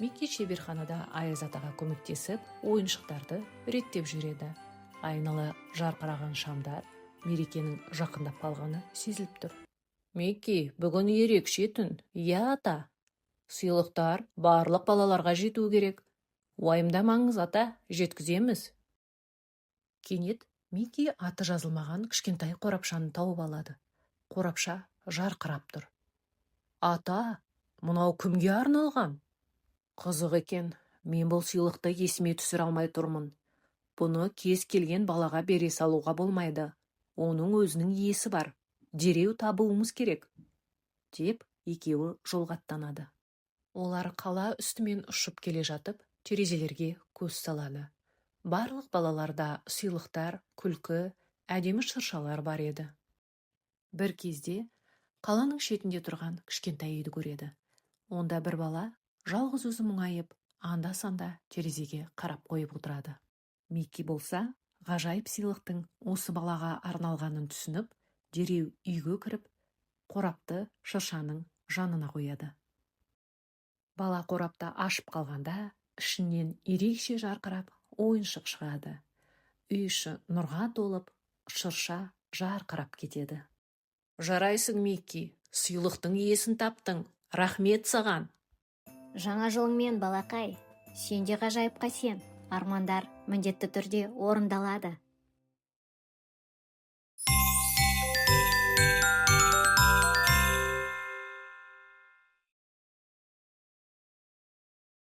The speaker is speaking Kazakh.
Микки шеберханада Аяз атаға көмектесіп, ойыншықтарды реттеп жүреді. Айнала жарқыраған шамдар мерекенің жақындап қалғаны сезіліп тұр. Микки, бүгін ерекше түн. Иә, ата. Сыйлықтар барлық балаларға жету керек. Уайымдамаңыз, ата, жеткіземіз. Кенет Микки аты жазылмаған кішкентай қорапшаны тауып алады. Қорапша жарқырап тұр. Ата, мынау кімге арналған? Қызық екен, мен бұл сыйлықты есіме түсіре алмай тұрмын. Бұны кез келген балаға бере салуға болмайды. Оның өзінің иесі бар. Дереу табуымыз керек. Деп екеуі жолға аттанады. Олар қала үстімен ұшып келе жатып, терезелерге көз салады. Барлық балаларда сыйлықтар, күлкі, әдемі шыршалар бар еді. Бір кезде қаланың шетінде тұрған кішкентай үйді көреді. Онда бір бала жалғыз өзі мұңайып, анда-санда терезеге қарап қойып отырады. Микки болса, ғажайып сыйлықтың осы балаға арналғанын түсініп, дереу үйге кіріп, қорапты шыршаның жанына қояды. Бала қорапты ашып қалғанда, ішінен ерекше жарқырап ойыншық шығады. Үй іші нұрға толып, шырша жарқырап кетеді. Жарайсың, Микки, сыйлықтың иесін таптың. Рахмет саған. Жаңа жылыңмен, балақай. Сен де ғажайыпқа сен. Армандар міндетті түрде орындалады.